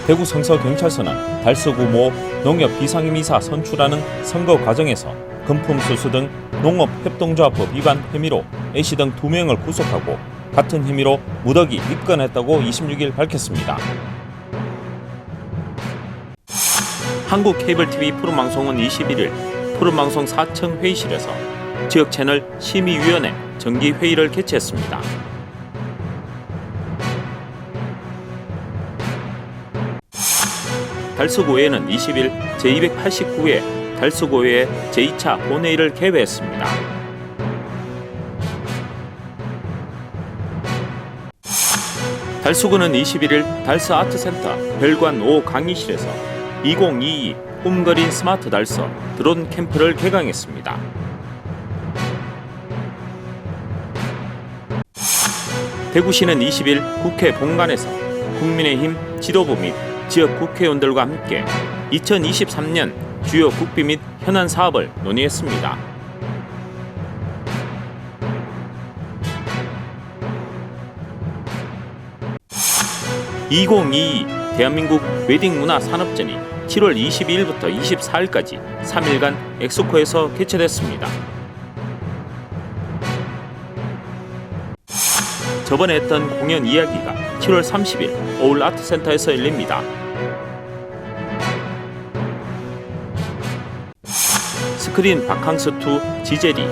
대구 성서경찰서는 달서구 모 농협 비상임이사 선출하는 선거 과정에서 금품수수 등 농업협동조합법 위반 혐의로 A씨 등 2명을 구속하고 같은 혐의로 무더기 입건했다고 26일 밝혔습니다. 한국 케이블TV 푸른방송은 21일 푸른방송 4층 회의실에서 지역채널 심의위원회 정기회의를 개최했습니다. 달서구에는 20일 제289회 달서구회 제2차 본회의를 개회했습니다. 달서구는 21일 달서아트센터 별관 5 강의실에서 2022 꿈그린 스마트 달서 드론 캠프를 개강했습니다. 대구시는 20일 국회 본관에서 국민의힘 지도부 및 지역 국회의원들과 함께 2023년 주요 국비 및 현안 사업을 논의했습니다. (2022) 대한민국 웨딩문화산업전이 7월 22일부터 24일까지 3일간 엑스코에서 개최됐습니다. 저번에 했던 공연 이야기가 7월 30일 어울아트센터에서 열립니다. 스크린 바캉스2 지젤이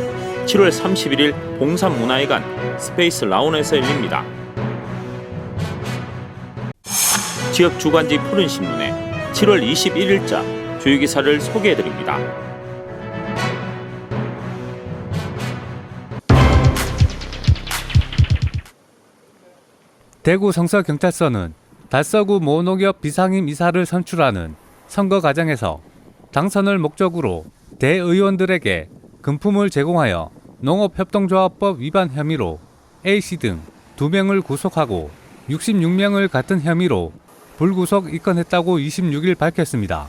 7월 31일 봉산문화회관 스페이스 라운에서 열립니다. 지역 주간지 푸른신문에 7월 21일자 주요기사를 소개해드립니다. 대구 성서경찰서는 달서구 모 농협 비상임 이사를 선출하는 선거 과정에서 당선을 목적으로 대의원들에게 금품을 제공하여 농업협동조합법 위반 혐의로 A씨 등 2명을 구속하고 66명을 같은 혐의로 불구속 입건했다고 26일 밝혔습니다.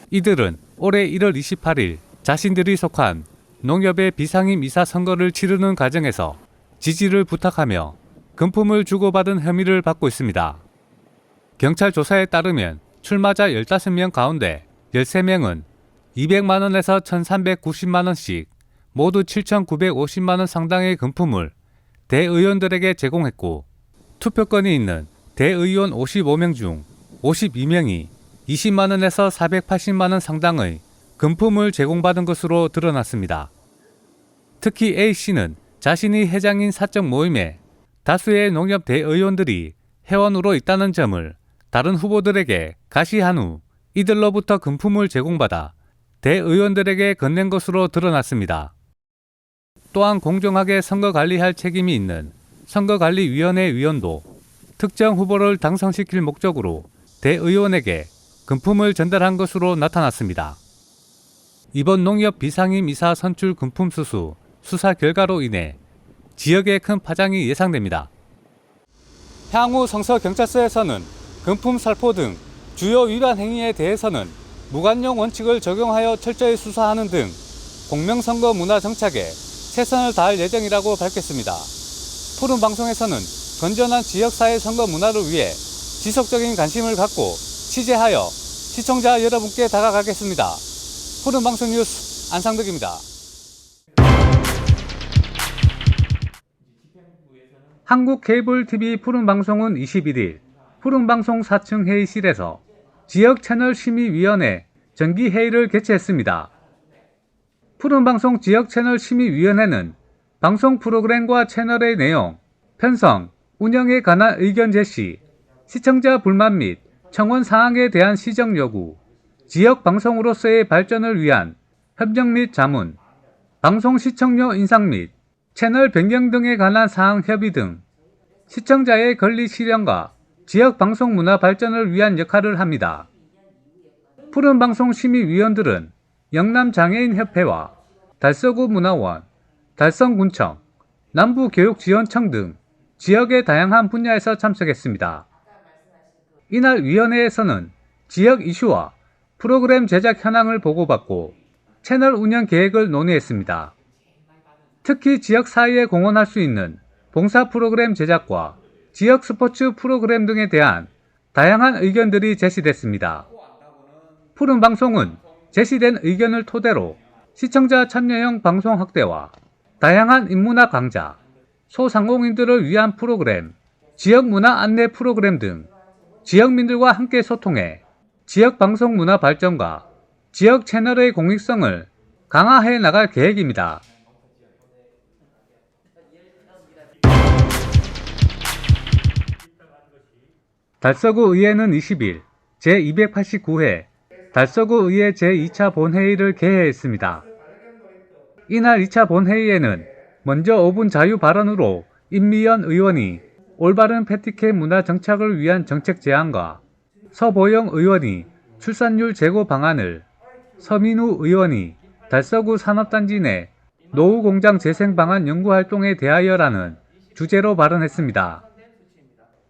이들은 올해 1월 28일 자신들이 속한 농협의 비상임 이사 선거를 치르는 과정에서 지지를 부탁하며 금품을 주고받은 혐의를 받고 있습니다. 경찰 조사에 따르면 출마자 15명 가운데 13명은 200만원에서 1,390만원씩 모두 7,950만원 상당의 금품을 대의원들에게 제공했고 투표권이 있는 대의원 55명 중 52명이 20만원에서 480만원 상당의 금품을 제공받은 것으로 드러났습니다. 특히 A씨는 자신이 회장인 사적 모임에 다수의 농협 대의원들이 회원으로 있다는 점을 다른 후보들에게 가시한 후 이들로부터 금품을 제공받아 대의원들에게 건넨 것으로 드러났습니다. 또한 공정하게 선거 관리할 책임이 있는 선거관리위원회 위원도 특정 후보를 당선시킬 목적으로 대의원에게 금품을 전달한 것으로 나타났습니다. 이번 농협 비상임 이사 선출 금품 수수 수사 결과로 인해 지역에 큰 파장이 예상됩니다. 향후 성서경찰서에서는 금품 살포 등 주요 위반 행위에 대해서는 무관용 원칙을 적용하여 철저히 수사하는 등 공명선거 문화 정착에 최선을 다할 예정이라고 밝혔습니다. 푸른방송에서는 건전한 지역사회 선거 문화를 위해 지속적인 관심을 갖고 취재하여 시청자 여러분께 다가가겠습니다. 푸른방송 뉴스 안상덕입니다. 한국 케이블 TV 푸른방송은 21일 푸른방송 4층 회의실에서 지역채널 심의위원회 정기회의를 개최했습니다. 푸른방송 지역채널 심의위원회는 방송 프로그램과 채널의 내용, 편성, 운영에 관한 의견 제시, 시청자 불만 및 청원 사항에 대한 시정 요구, 지역 방송으로서의 발전을 위한 협력 및 자문, 방송 시청료 인상 및 채널 변경 등에 관한 사항 협의 등 시청자의 권리 실현과 지역 방송 문화 발전을 위한 역할을 합니다. 푸른방송 심의위원들은 영남장애인협회와 달서구 문화원, 달성군청, 남부교육지원청 등 지역의 다양한 분야에서 참석했습니다. 이날 위원회에서는 지역 이슈와 프로그램 제작 현황을 보고받고 채널 운영 계획을 논의했습니다. 특히 지역 사회에 공헌할 수 있는 봉사 프로그램 제작과 지역 스포츠 프로그램 등에 대한 다양한 의견들이 제시됐습니다. 푸른 방송은 제시된 의견을 토대로 시청자 참여형 방송 확대와 다양한 인문학 강좌, 소상공인들을 위한 프로그램, 지역 문화 안내 프로그램 등 지역민들과 함께 소통해 지역 방송 문화 발전과 지역 채널의 공익성을 강화해 나갈 계획입니다. 달서구 의회는 20일 제289회 달서구 의회 제2차 본회의를 개회했습니다. 이날 2차 본회의에는 먼저 5분 자유 발언으로 임미연 의원이 올바른 패티켓 문화 정착을 위한 정책 제안과 서보영 의원이 출산율 제고 방안을, 서민우 의원이 달서구 산업단지 내 노후공장 재생 방안 연구활동에 대하여라는 주제로 발언했습니다.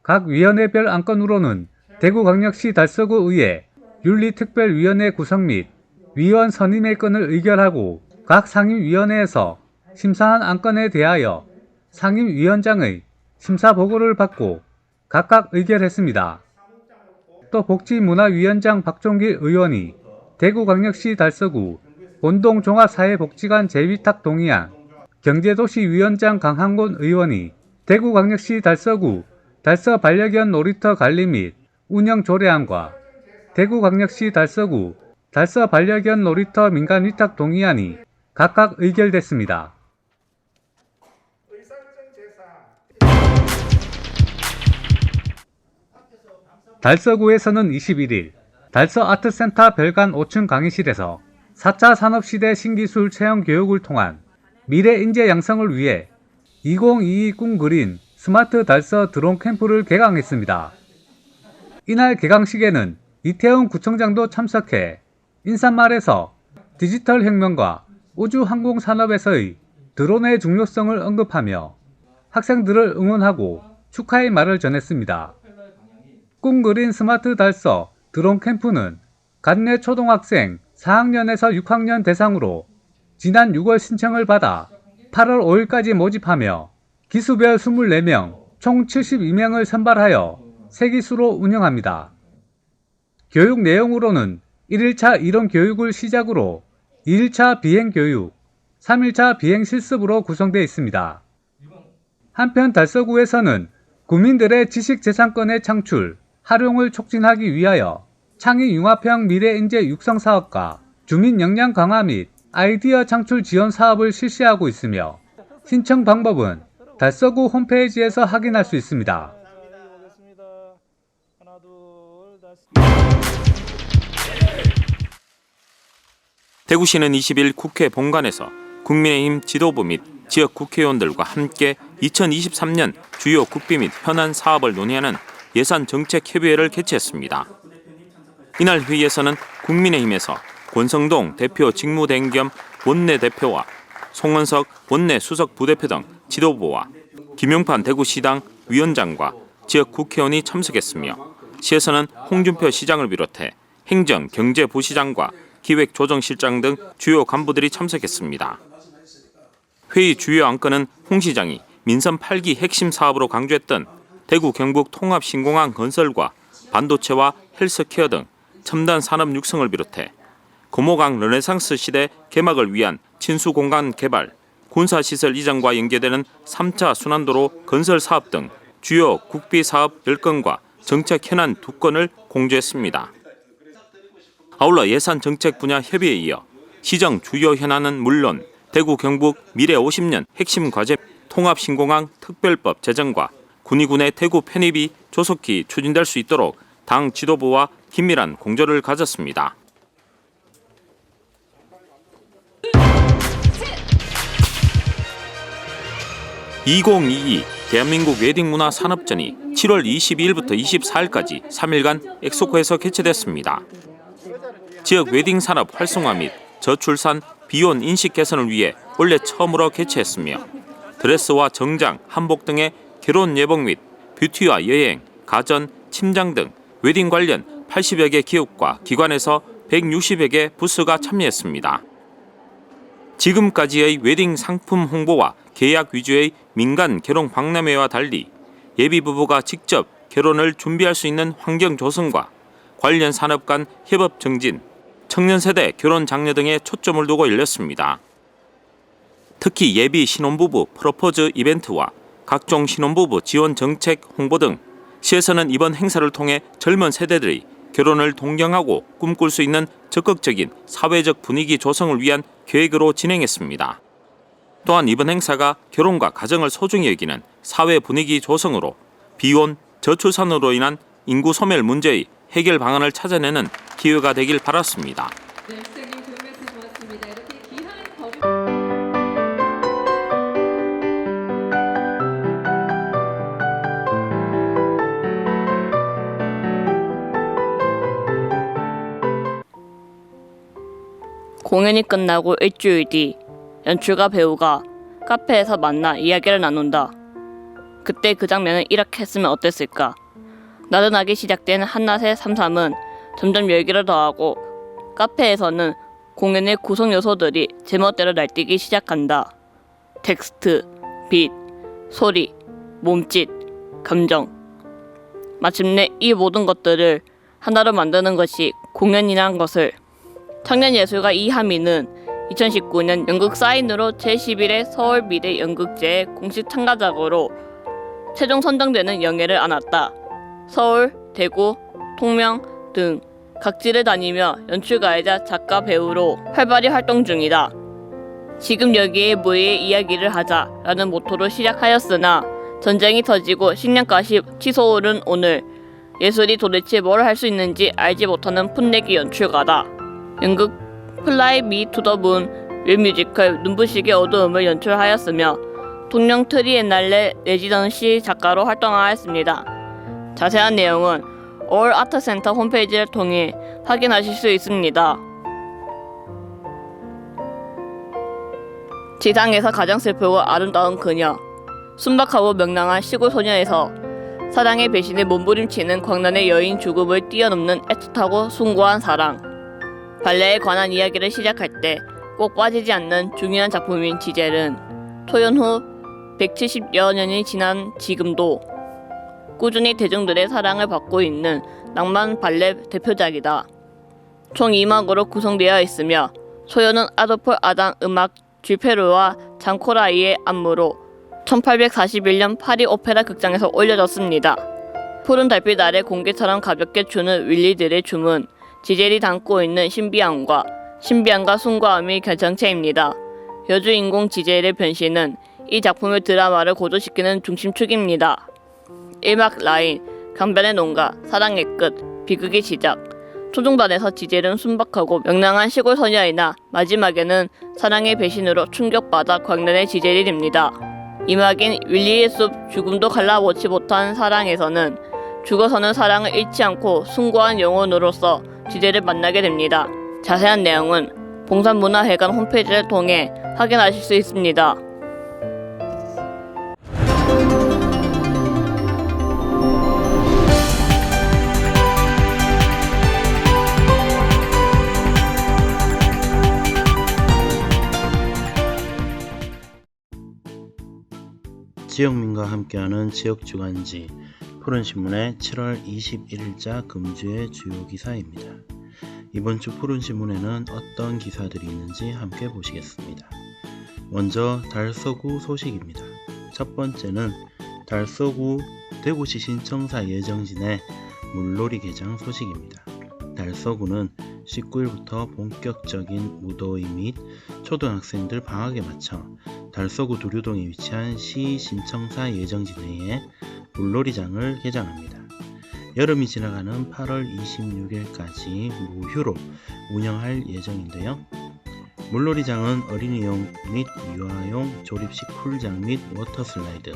각 위원회별 안건으로는 대구광역시 달서구 의회 윤리특별위원회 구성 및 위원 선임의 건을 의결하고 각 상임위원회에서 심사한 안건에 대하여 상임위원장의 심사보고를 받고 각각 의결했습니다. 또 복지문화위원장 박종길 의원이 대구광역시 달서구 본동종합사회복지관 재위탁 동의안, 경제도시위원장 강한곤 의원이 대구광역시 달서구 달서 반려견 놀이터 관리 및 운영 조례안과 대구광역시 달서구 달서 반려견 놀이터 민간위탁 동의안이 각각 의결됐습니다. 달서구에서는 21일 달서 아트센터 별관 5층 강의실에서 4차 산업시대 신기술 체험 교육을 통한 미래 인재 양성을 위해 2022 꿈그린 스마트 달서 드론 캠프를 개강했습니다. 이날 개강식에는 이태원 구청장도 참석해 인사말에서 디지털 혁명과 우주항공산업에서의 드론의 중요성을 언급하며 학생들을 응원하고 축하의 말을 전했습니다. 꿈그린 스마트 달서 드론 캠프는 관내 초등학생 4학년에서 6학년 대상으로 지난 6월 신청을 받아 8월 5일까지 모집하며 기수별 24명, 총 72명을 선발하여 세 기수로 운영합니다. 교육 내용으로는 1일차 이론 교육을 시작으로 2일차 비행 교육, 3일차 비행 실습으로 구성되어 있습니다. 한편 달서구에서는 구민들의 지식재산권의 창출, 활용을 촉진하기 위하여 창의융합형 미래인재 육성 사업과 주민 역량 강화 및 아이디어 창출 지원 사업을 실시하고 있으며 신청 방법은 달서구 홈페이지에서 확인할 수 있습니다. 대구시는 20일 국회 본관에서 국민의힘 지도부 및 지역 국회의원들과 함께 2023년 주요 국비 및 현안 사업을 논의하는 예산정책협의회를 개최했습니다. 이날 회의에서는 국민의힘에서 권성동 대표 직무대행 겸 원내대표와 송원석 원내수석 부대표 등 지도부와 김용판 대구시당 위원장과 지역 국회의원이 참석했으며 시에서는 홍준표 시장을 비롯해 행정, 경제부시장과 기획조정실장 등 주요 간부들이 참석했습니다. 회의 주요 안건은 홍 시장이 민선 8기 핵심 사업으로 강조했던 대구 경북 통합신공항 건설과 반도체와 헬스케어 등 첨단 산업 육성을 비롯해 고모강 르네상스 시대 개막을 위한 친수공간 개발, 군사시설 이전과 연계되는 3차 순환도로 건설 사업 등 주요 국비 사업 10건과 정책 현안 2건을 공조했습니다. 아울러 예산 정책 분야 협의에 이어 시정 주요 현안은 물론 대구 경북 미래 50년 핵심 과제 통합신공항 특별법 제정과 군의군의 대구 편입이 조속히 추진될 수 있도록 당 지도부와 긴밀한 공조를 가졌습니다. (2022) 대한민국 웨딩문화 산업전이 7월 22일부터 24일까지 3일간 엑소코에서 개최됐습니다. 지역 웨딩 산업 활성화 및 저출산, 비혼 인식 개선을 위해 올해 처음으로 개최했으며 드레스와 정장, 한복 등의 결혼 예복 및 뷰티와 여행, 가전, 침장 등 웨딩 관련 80여 개 기업과 기관에서 160여 개 부스가 참여했습니다. 지금까지의 웨딩 상품 홍보와 계약 위주의 민간 결혼 박람회와 달리 예비 부부가 직접 결혼을 준비할 수 있는 환경 조성과 관련 산업 간 협업 증진, 청년 세대 결혼 장려 등에 초점을 두고 열렸습니다. 특히 예비 신혼부부 프로포즈 이벤트와 각종 신혼부부 지원 정책 홍보 등 시에서는 이번 행사를 통해 젊은 세대들이 결혼을 동경하고 꿈꿀 수 있는 적극적인 사회적 분위기 조성을 위한 계획으로 진행했습니다. 또한 이번 행사가 결혼과 가정을 소중히 여기는 사회 분위기 조성으로 비혼, 저출산으로 인한 인구 소멸 문제의 해결 방안을 찾아내는 기회가 되길 바랐습니다. 네, 시장님 좋은 말씀 고맙습니다. 이렇게 귀한 법이 공연이 끝나고 일주일 뒤 연출가 배우가 카페에서 만나 이야기를 나눈다. 그때 그 장면은 이렇게 했으면 어땠을까? 나른하게 시작된 한낮의 삼삼은 점점 열기를 더하고 카페에서는 공연의 구성 요소들이 제멋대로 날뛰기 시작한다. 텍스트, 빛, 소리, 몸짓, 감정. 마침내 이 모든 것들을 하나로 만드는 것이 공연이란 것을 청년예술가 이하미는 2019년 연극 사인으로 제11회 서울미대 연극제의 공식 참가작으로 최종 선정되는 영예를 안았다. 서울, 대구, 통영 등 각지를 다니며 연출가이자 작가 배우로 활발히 활동 중이다. 지금 여기에 모의 이야기를 하자라는 모토로 시작하였으나 전쟁이 터지고 식량값이 치솟오른 오늘 예술이 도대체 뭘 할 수 있는지 알지 못하는 풋내기 연출가다. 연극 플라이 미 투 더 문 뮤지컬 눈부시게 어두움을 연출하였으며 통영 트리엔날레 레지던시 작가로 활동하였습니다. 자세한 내용은 올 아트센터 홈페이지를 통해 확인하실 수 있습니다. 지상에서 가장 슬프고 아름다운 그녀, 순박하고 명랑한 시골 소녀에서 사랑의 배신에 몸부림치는 광란의 여인 죽음을 뛰어넘는 애틋하고 숭고한 사랑. 발레에 관한 이야기를 시작할 때 꼭 빠지지 않는 중요한 작품인 지젤은 초연 후 170여 년이 지난 지금도 꾸준히 대중들의 사랑을 받고 있는 낭만 발레 대표작이다. 총 2막으로 구성되어 있으며 초연은 아도폴 아당 음악 쥐페르와 장코라이의 안무로 1841년 파리 오페라 극장에서 올려졌습니다. 푸른 달빛 아래 공기처럼 가볍게 추는 윌리들의 춤은 지젤이 담고 있는 신비함과 숭고함이 결정체입니다. 여주인공 지젤의 변신은 이 작품의 드라마를 고조시키는 중심축입니다. 1막 라인, 강변의 농가, 사랑의 끝, 비극의 시작. 초중반에서 지젤은 순박하고 명랑한 시골 소녀이나 마지막에는 사랑의 배신으로 충격받아 광란의 지젤이 됩니다. 2막인 윌리의 숲 죽음도 갈라보지 못한 사랑에서는 죽어서는 사랑을 잃지 않고 숭고한 영혼으로서 지젤을 만나게 됩니다. 자세한 내용은 봉산문화회관 홈페이지를 통해 확인하실 수 있습니다. 지역민과 함께하는 지역주간지 푸른신문의 7월 21일자 금주의 주요 기사입니다. 이번 주 푸른신문에는 어떤 기사들이 있는지 함께 보시겠습니다. 먼저 달서구 소식입니다. 첫 번째는 달서구 대구시 신청사 예정진의 물놀이 개장 소식입니다. 달서구는 19일부터 본격적인 무더위 및 초등학생들 방학에 맞춰 달서구 두류동에 위치한 시 신청사 예정진회에 물놀이장을 개장합니다. 여름이 지나가는 8월 26일까지 무휴로 운영할 예정인데요. 물놀이장은 어린이용 및 유아용 조립식 풀장 및 워터슬라이드,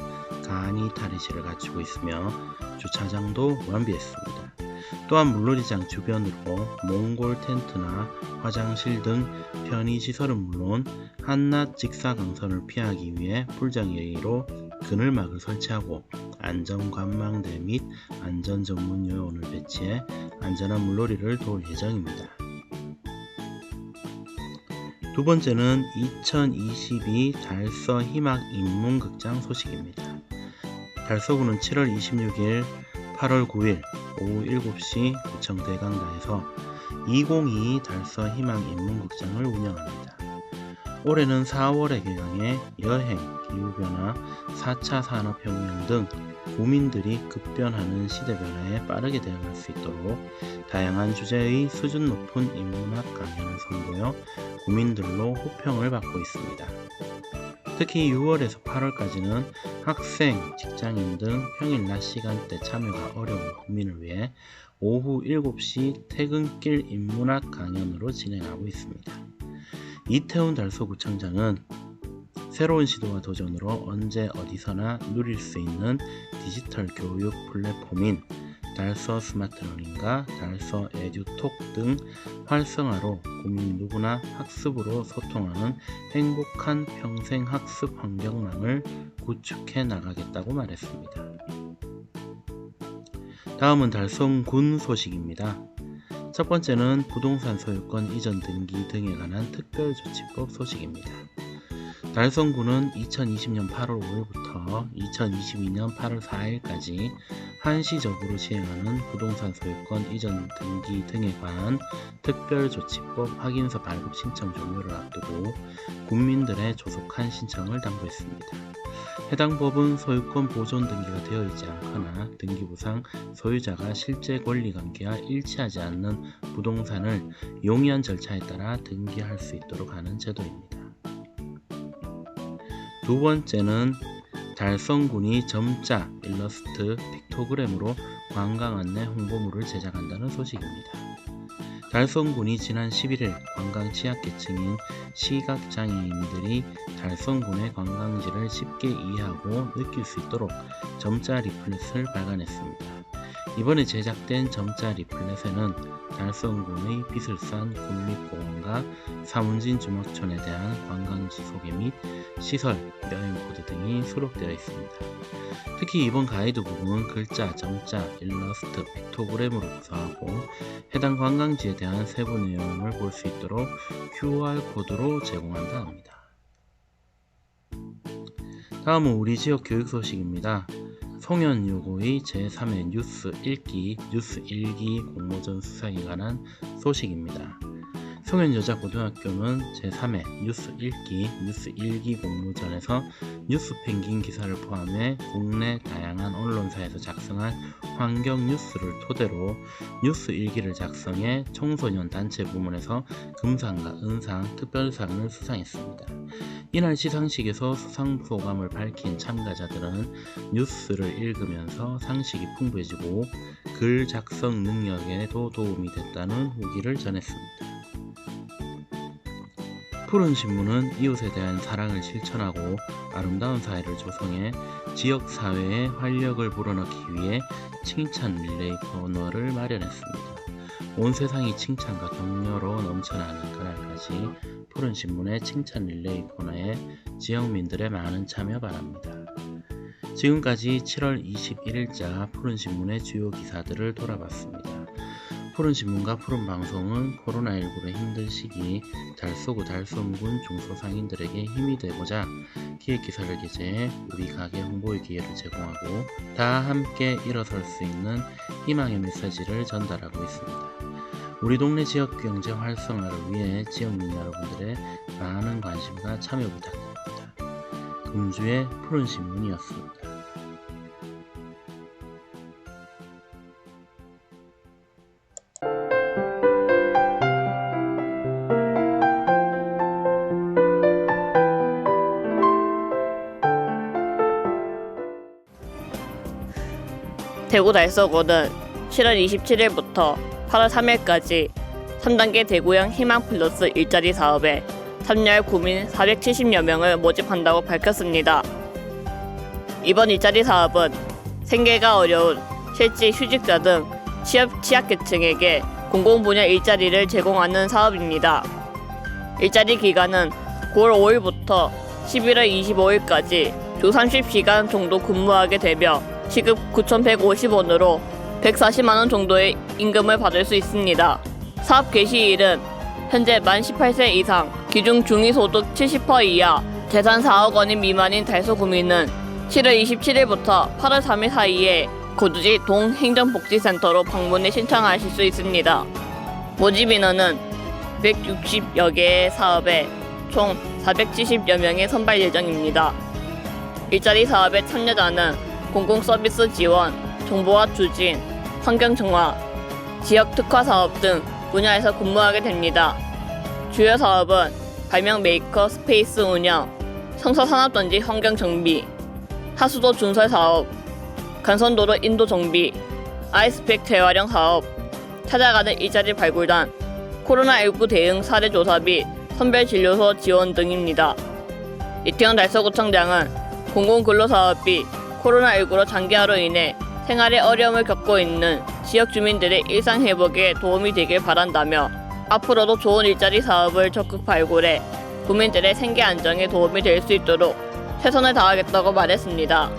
간이 탈의실을 갖추고 있으며 주차장도 완비했습니다. 또한 물놀이장 주변으로 몽골 텐트나 화장실 등 편의시설은 물론 한낮 직사광선을 피하기 위해 풀장 여의로 그늘막을 설치하고 안전관망대 및 안전전문 요원을 배치해 안전한 물놀이를 도울 예정입니다. 두 번째는 2022 달서 희망 인문극장 소식입니다. 달서구는 7월 26일, 8월 9일 오후 7시 구청 대강당에서 2022 달서 희망 인문극장을 운영합니다. 올해는 4월에 개강해 여행, 기후변화, 4차 산업혁명 등 국민들이 급변하는 시대변화에 빠르게 대응할 수 있도록 다양한 주제의 수준 높은 인문학 강연을 선보여 국민들로 호평을 받고 있습니다. 특히 6월에서 8월까지는 학생, 직장인 등 평일 낮 시간대 참여가 어려운 국민을 위해 오후 7시 퇴근길 인문학 강연으로 진행하고 있습니다. 이태훈 달서구청장은 새로운 시도와 도전으로 언제 어디서나 누릴 수 있는 디지털 교육 플랫폼인 달서 스마트러닝과 달서 에듀톡 등 활성화로 국민 누구나 학습으로 소통하는 행복한 평생 학습 환경망을 구축해 나가겠다고 말했습니다. 다음은 달성군 소식입니다. 첫 번째는 부동산 소유권 이전 등기 등에 관한 특별조치법 소식입니다. 달성군은 2020년 8월 5일부터 2022년 8월 4일까지 한시적으로 시행하는 부동산 소유권 이전 등기 등에 관한 특별조치법 확인서 발급 신청 종료를 앞두고 국민들의 조속한 신청을 당부했습니다. 해당 법은 소유권 보존 등기가 되어 있지 않거나 등기부상 소유자가 실제 권리관계와 일치하지 않는 부동산을 용이한 절차에 따라 등기할 수 있도록 하는 제도입니다. 두 번째는 달성군이 점자, 일러스트, 픽토그램으로 관광 안내 홍보물을 제작한다는 소식입니다. 달성군이 지난 11일 관광 취약계층인 시각장애인들이 달성군의 관광지를 쉽게 이해하고 느낄 수 있도록 점자 리플렛을 발간했습니다. 이번에 제작된 점자 리플렛에는 달성군의 비슬산 국립공원과 사문진 주막촌에 대한 관광지 소개 및 시설, 여행 코드 등이 수록되어 있습니다. 특히 이번 가이드북은 글자, 점자, 일러스트, 픽토그램으로 구성하고 해당 관광지에 대한 세부 내용을 볼 수 있도록 QR코드로 제공한다 합니다. 다음은 우리 지역 교육 소식입니다. 송현여고의 제3회 뉴스 읽기, 뉴스 일기 공모전 수상에 관한 소식입니다. 송현여자고등학교는 제3회 뉴스 읽기, 뉴스 일기 공모전에서 뉴스 펭귄 기사를 포함해 국내 다양한 언론사에서 작성한 환경 뉴스를 토대로 뉴스 일기를 작성해 청소년 단체 부문에서 금상과 은상, 특별상을 수상했습니다. 이날 시상식에서 수상 소감을 밝힌 참가자들은 뉴스를 읽으면서 상식이 풍부해지고 글 작성 능력에도 도움이 됐다는 후기를 전했습니다. 푸른 신문은 이웃에 대한 사랑을 실천하고 아름다운 사회를 조성해 지역 사회에 활력을 불어넣기 위해 칭찬 릴레이 코너를 마련했습니다. 온 세상이 칭찬과 격려로 넘쳐나는 그날까지 푸른 신문의 칭찬 릴레이 코너에 지역민들의 많은 참여 바랍니다. 지금까지 7월 21일자 푸른 신문의 주요 기사들을 돌아봤습니다. 푸른신문과 푸른방송은 코로나19로 힘든 시기 달서구 달성군 중소상인들에게 힘이 되고자 기획기사를 게재해 우리 가게 홍보의 기회를 제공하고 다 함께 일어설 수 있는 희망의 메시지를 전달하고 있습니다. 우리 동네 지역 경제 활성화를 위해 지역민 여러분들의 많은 관심과 참여 부탁드립니다. 금주의 푸른신문이었습니다. 대구 달서구는 7월 27일부터 8월 3일까지 3단계 대구형 희망 플러스 일자리 사업에 참여할 구민 470여 명을 모집한다고 밝혔습니다. 이번 일자리 사업은 생계가 어려운 실직 휴직자 등 취약계층에게 공공분야 일자리를 제공하는 사업입니다. 일자리 기간은 9월 5일부터 11월 25일까지 주 30시간 정도 근무하게 되며 시급 9,150원으로 140만원 정도의 임금을 받을 수 있습니다. 사업 개시일은 현재 만 18세 이상 기준 중위소득 70% 이하, 재산 4억 원이 미만인 달서구민은 7월 27일부터 8월 3일 사이에 고두지 동행정복지센터로 방문해 신청하실 수 있습니다. 모집 인원은 160여 개의 사업에 총 470여 명의 선발 예정입니다. 일자리 사업에 참여자는 공공서비스 지원, 정보화 추진, 환경정화, 지역 특화 사업 등 분야에서 근무하게 됩니다. 주요 사업은 발명 메이커 스페이스 운영, 성서산업단지 환경 정비, 하수도 준설 사업, 간선도로 인도 정비, 아이스팩 재활용 사업, 찾아가는 일자리 발굴단, 코로나19 대응 사례 조사 및 선별진료소 지원 등입니다. 이태원 달서구청장은 공공근로사업비 코로나19로 장기화로 인해 생활에 어려움을 겪고 있는 지역 주민들의 일상 회복에 도움이 되길 바란다며 앞으로도 좋은 일자리 사업을 적극 발굴해 국민들의 생계 안정에 도움이 될 수 있도록 최선을 다하겠다고 말했습니다.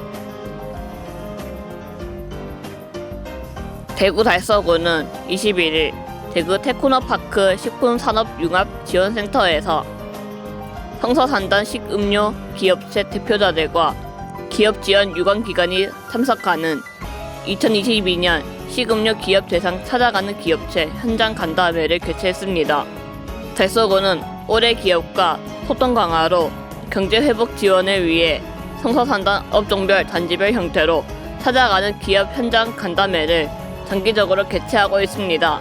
대구 달서구는 21일 대구 테크노파크 식품산업융합지원센터에서 성서산단 식음료 기업체 대표자들과 기업지원 유관기관이 참석하는 2022년 식음료 기업 대상 찾아가는 기업체 현장 간담회를 개최했습니다. 달서구는 올해 기업과 소통 강화로 경제회복 지원을 위해 성서산단 업종별 단지별 형태로 찾아가는 기업 현장 간담회를 장기적으로 개최하고 있습니다.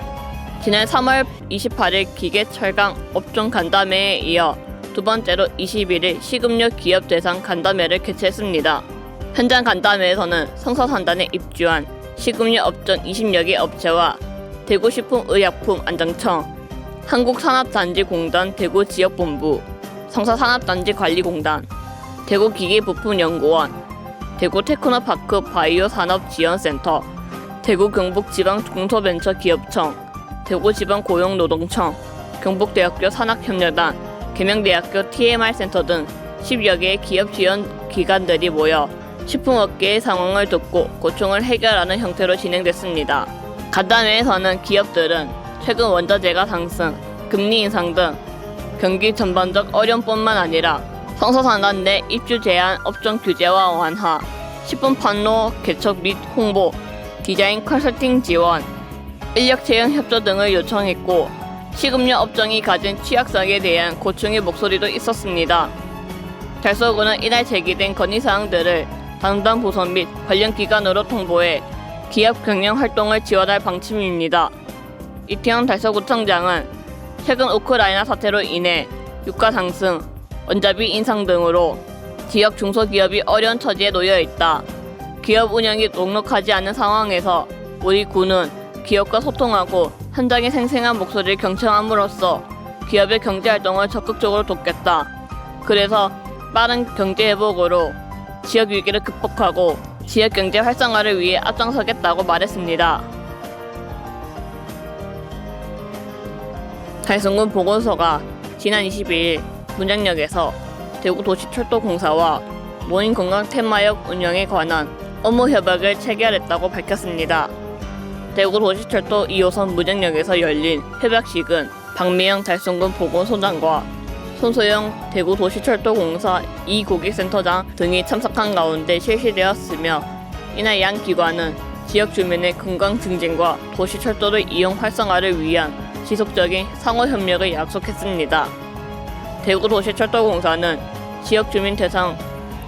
지난 3월 28일 기계철강 업종 간담회에 이어 두 번째로 21일 식음료 기업 대상 간담회를 개최했습니다. 현장 간담회에서는 성서산단에 입주한 식음료 업종 20여 개 업체와 대구식품의약품안전청, 한국산업단지공단 대구지역본부, 성서산업단지관리공단, 대구기계부품연구원, 대구테크노파크 바이오산업지원센터, 대구경북지방중소벤처기업청, 대구지방고용노동청, 경북대학교 산학협력단, 계명대학교 TMR센터 등 10여 개의 기업 지원 기관들이 모여 식품업계의 상황을 듣고 고충을 해결하는 형태로 진행됐습니다. 간담회에서는 기업들은 최근 원자재가 상승, 금리 인상 등 경기 전반적 어려움뿐만 아니라 성서산단 내 입주 제한 업종 규제와 완화, 식품 판로 개척 및 홍보, 디자인 컨설팅 지원, 인력 채용 협조 등을 요청했고 식음료 업종이 가진 취약성에 대한 고충의 목소리도 있었습니다. 달서구는 이날 제기된 건의사항들을 담당 부서 및 관련 기관으로 통보해 기업 경영 활동을 지원할 방침입니다. 이태원 달서구청장은 최근 우크라이나 사태로 인해 유가 상승, 원자비 인상 등으로 지역 중소기업이 어려운 처지에 놓여 있다. 기업 운영이 녹록하지 않은 상황에서 우리 구는 기업과 소통하고 현장의 생생한 목소리를 경청함으로써 기업의 경제활동을 적극적으로 돕겠다. 그래서 빠른 경제회복으로 지역 위기를 극복하고 지역 경제 활성화를 위해 앞장서겠다고 말했습니다. 달성군 보건소가 지난 22일 문장역에서 대구도시철도공사와 노인건강 테마역 운영에 관한 업무 협약을 체결했다고 밝혔습니다. 대구도시철도 2호선 문장역에서 열린 협약식은 박미영 달성군 보건소장과 손소영 대구도시철도공사 2고객센터장 등이 참석한 가운데 실시되었으며 이날 양 기관은 지역 주민의 건강 증진과 도시철도를 이용 활성화를 위한 지속적인 상호협력을 약속했습니다. 대구도시철도공사는 지역 주민 대상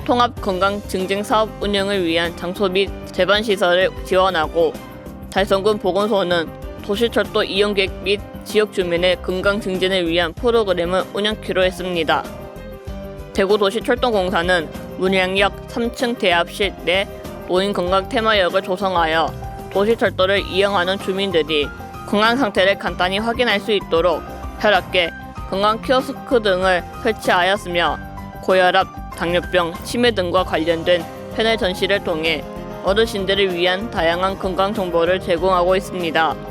통합 건강 증진 사업 운영을 위한 장소 및 제반 시설을 지원하고 달성군 보건소는 도시철도 이용객 및 지역 주민의 건강 증진을 위한 프로그램을 운영키로 했습니다. 대구도시철도공사는 문양역 3층 대합실 내 노인건강 테마역을 조성하여 도시철도를 이용하는 주민들이 건강 상태를 간단히 확인할 수 있도록 혈압계, 건강 키오스크 등을 설치하였으며 고혈압, 당뇨병, 치매 등과 관련된 패널 전시를 통해 어르신들을 위한 다양한 건강 정보를 제공하고 있습니다.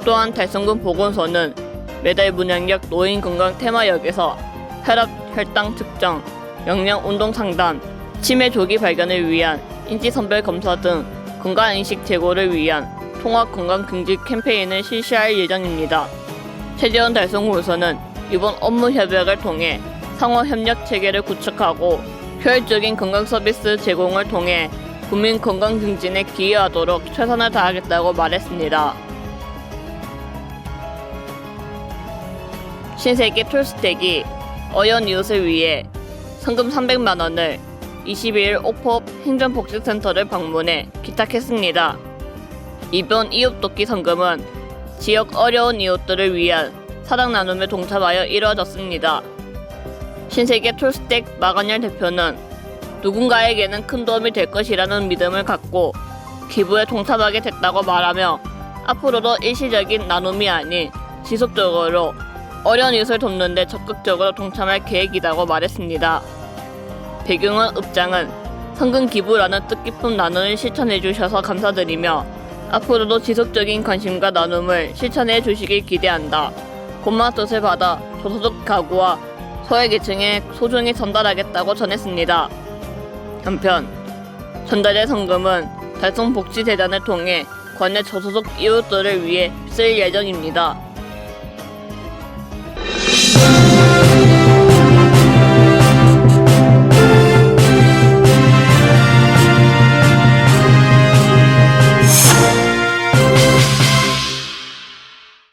또한 달성군 보건소는 매달 문양역 노인건강 테마역에서 혈압, 혈당 측정, 영양 운동 상담, 치매 조기 발견을 위한 인지선별 검사 등 건강인식 제고를 위한 통합 건강 긍지 캠페인을 실시할 예정입니다. 최재원 달성군에서는 이번 업무 협약을 통해 상호 협력 체계를 구축하고 효율적인 건강 서비스 제공을 통해 국민 건강 증진에 기여하도록 최선을 다하겠다고 말했습니다. 신세계 톨스텍이 어려운 이웃을 위해 성금 300만 원을 22일 오포 행정복지센터를 방문해 기탁했습니다. 이번 이웃돕기 성금은 지역 어려운 이웃들을 위한 사랑 나눔에 동참하여 이루어졌습니다. 신세계 톨스텍 마건열 대표는 누군가에게는 큰 도움이 될 것이라는 믿음을 갖고 기부에 동참하게 됐다고 말하며 앞으로도 일시적인 나눔이 아닌 지속적으로 어려운 이웃을 돕는 데 적극적으로 동참할 계획이라고 말했습니다. 배경원 읍장은 성금 기부라는 뜻깊은 나눔을 실천해 주셔서 감사드리며 앞으로도 지속적인 관심과 나눔을 실천해 주시길 기대한다. 고마운 뜻을 받아 저소득 가구와 소외계층에 소중히 전달하겠다고 전했습니다. 한편 전달된 성금은 달성복지재단을 통해 관내 저소득 이웃들을 위해 쓸 예정입니다.